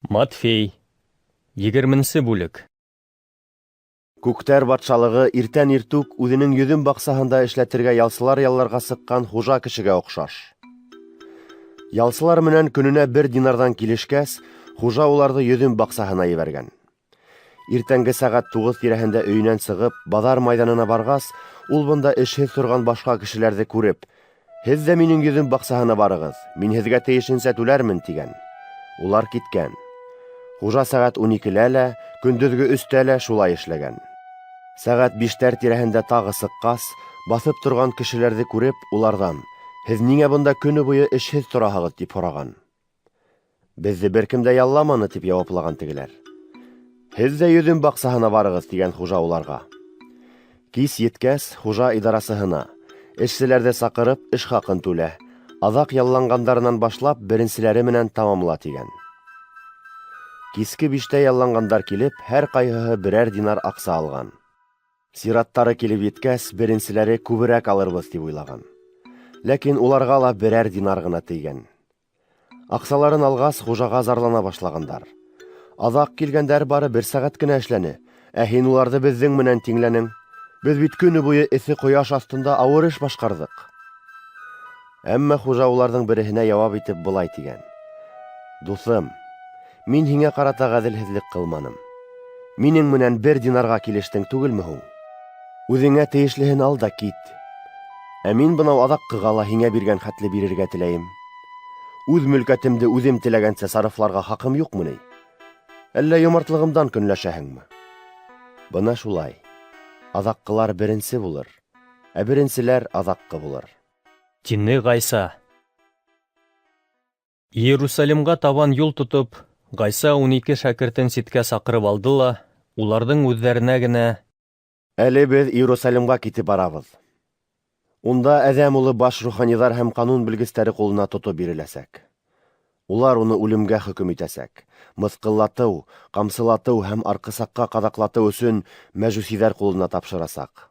Матфей, 20 бүлек. Күктәр батшалығы иртән иртүк үҙенең йөҙөм баҡсаһында эшләтергә ялсылар ялларға сыҡҡан хужа кешегә оҡшаш. Ялсылар менән көнөнә 1 динарҙан килешкәс, хужа уларҙы йөҙөм баҡсаһына ебәргән. Иртәнге сәғәт 9 тирәһендә өйөнән сығып, баҙар майҙанына барғас, ул бында эшһеҙ торған башҡа кешеләрҙе күреп, «Һеҙ ҙә минең йөҙөм баҡсаһына барығыҙ, мин һеҙгә тейешенсә түләрмен» тигән. Улар киткән. Хужа сәғәт 12-лә лә, көндөҙгө 3-тә лә шулай эшләгән. Сәғәт 5-тәр тирәһендә тағы сыҡҡас, баҫып торған кешеләрҙе күреп, уларҙан «Һеҙ ниңә бында көнө буйы эшһеҙ тораһығыҙ?» тип һораған. «Беҙҙе бер кем дә ялламаны» тип яуаплаған тегеләр. «Һеҙ ҙә йөҙөм баҡсаһына барығыҙ» тигән хужа уларға. Кис еткәс, хужа идарасыһына эшселәрҙе саҡырып, эш хаҡын түлә, аҙаҡ ялланғандарынан башлап, беренселәре менән тамамла тигән. Киске 5-тә ялланғандар килеп, һәр ҡайһыһы 1 динар аҡса алған. Сираттары килеп еткәс, беренселәре күберәк алырбыҙ тип уйлаган. Ләкин уларға ла 1 динар ғына тейгән. Аҡсаларын алғас, хужаға зарлана башлағандар. Аҙаҡ килгәндәр бары 1 сәғәт кенә эшләне, ә һин уларҙы беҙҙең менән тиңләнең. Беҙ бит көнө буйы эҫе ҡояш аҫтында ауыр эш башҡарҙыҡ. Әммә хужа уларҙың береһенә яуап итеп былай тигән. «Дуҫым, мин һиңә ҡарата ғәҙелһеҙлек ҡылманым. Минең менән 1 динарға килештең түгелме һуң? Үҙеңә тейешлеһен ал да кит. Ә мин бынау аҙаҡҡыға ла һиңә биргән хәтле бирергә теләйем. Үҙ мөлкәтемде үҙем теләгәнсә сарыфларға хаҡым юҡмы ни? Әллә йомартлығымдан көнләшәһеңме? Бына шулай. Аҙаҡҡылар беренсе булыр, ә беренселәр аҙаҡҡы булыр», — тине Ғайса. Иерусалимға табан юл тотоп, Ғайса 12 шәкертен ситкә саҡырып алды ла, уларҙың үҙҙәренә генә: «Әле беҙ Иерусалимға китеп барабыҙ. Унда әҙәм улы баш руханиҙар һәм ҡанун белгестәре ҡулына тотоп биреләсәк. Улар уны үлемгә хөкөм итәсәк. Мыҫҡыллатыу, ҡамсылатыу һәм арҡысаҡҡа ҡаҙаҡлатыу өсөн мәжүсиҙәр ҡулына тапшырасаҡ.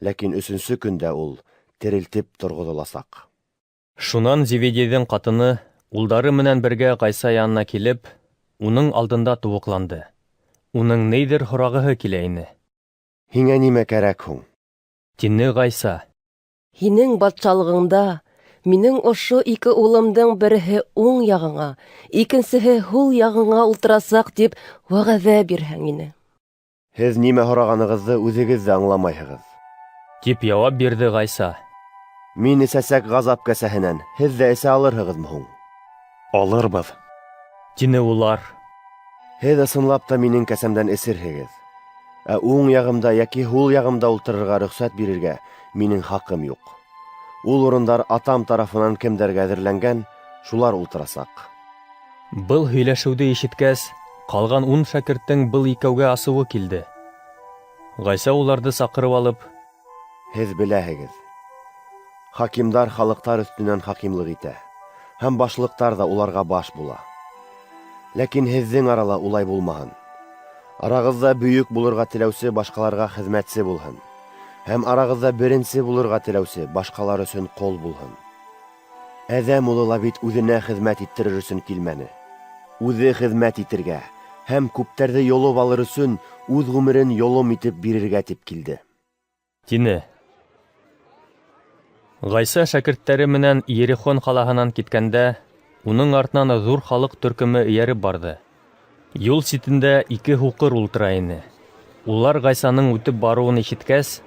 Ләкин 3-нсө көндә ул терелтеп торғоҙоласаҡ». Шунан Зеведейҙың ҡатыны, улдары менән бергә Ғайса янына килеп, уның алдында тубыҡланды. Уның ниҙер һорағыһы килә ине. «Һиңә нимә кәрәк һуң?» — тине Ғайса. «Һинең батшалығыңда минең ошо 2 улымдың береһе уң яғыңа, икенсеһе һул яғыңа ултырасаҡ тип вәғәҙә бирһәң ине». «Һеҙ нимә һорағанығыҙҙы үҙегеҙ ҙә аңламайһығыҙ», — тип яуап бирҙе Ғайса. «Мин эсәсәк ғазап кәсәһенән, һеҙ ҙә эсә алырһығыҙмы һуң?» «Алырбыҙ», — тине улар. «Һеҙ ысынлап та минең кәсәмдән эсерһегеҙ. Ә уң яғымда йәки һул яғымда ултырырға рөхсәт бирергә минең хаҡым юҡ. Ул урындар атам тарафынан кемдәргә әҙерләнгән, шулар ултырасаҡ». Был һөйләшеүҙе ишеткәс, ҡалған 10 шәкерттең был икәүгә асыуы килде. Ғайса уларҙы саҡырып алып: «Һеҙ беләһегеҙ, хакимдар халыҡтар өҫтөнән хакимлыҡ итә, һәм башлыҡтар ҙа уларға баш була. Ләкин һеҙҙең арала улай булмаһын. Арағыҙҙа бөйөк булырға теләүсе башҡаларға хеҙмәтсе булһын, һәм арағыҙҙа беренсе булырға теләүсе башҡалар өсөн ҡол булһын. Әҙәм улы ла бит үҙенә хеҙмәт иттерер өсөн килмәне. Үҙе хеҙмәт итергә һәм күптәрҙе йолоп алыр өсөн үҙ ғүмерен йолом итеп бирергә тип килде», — тине. Ғайса шәкерттәре менән Иерихон ҡалаһынан киткәндә, уның артынан ҙур халыҡ төркөмө эйәреп барҙы. Юл ситендә 2 һуҡыр ултыра ине. Улар Ғайсаның үтеп барыуын ишеткәс: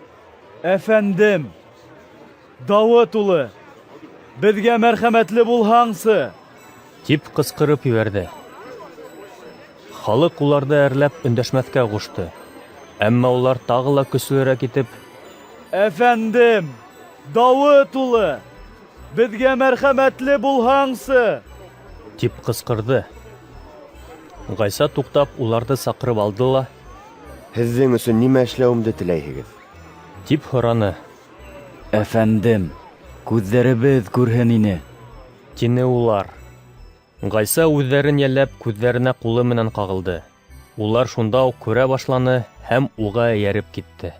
«Әфәндем, Дауыт улы, беҙгә мәрхәмәтле булһаңсы!» тип ҡысҡырып ебәрҙе. Халыҡ уларҙы әрләп өндәшмәҫкә ҡушты. Әммә улар тағы ла көслөрәк итеп: «Әфәндем, Дауыт улы, беҙгә мәрхәмәтле булһаңсы!» тип ҡысҡырҙы. Ғайса туҡтап уларҙы саҡырып алды ла: «Һеҙҙең өсөн нимә эшләүемде теләйһегеҙ?» тип һораны. «Әфәндем, күҙҙәребеҙ күрһен ине», — тине улар. Ғайса үҙҙәрен йәлләп күҙҙәренә ҡулы менән ҡағылды. Улар шунда уҡ күрә башланы һәм уға эйәреп китте.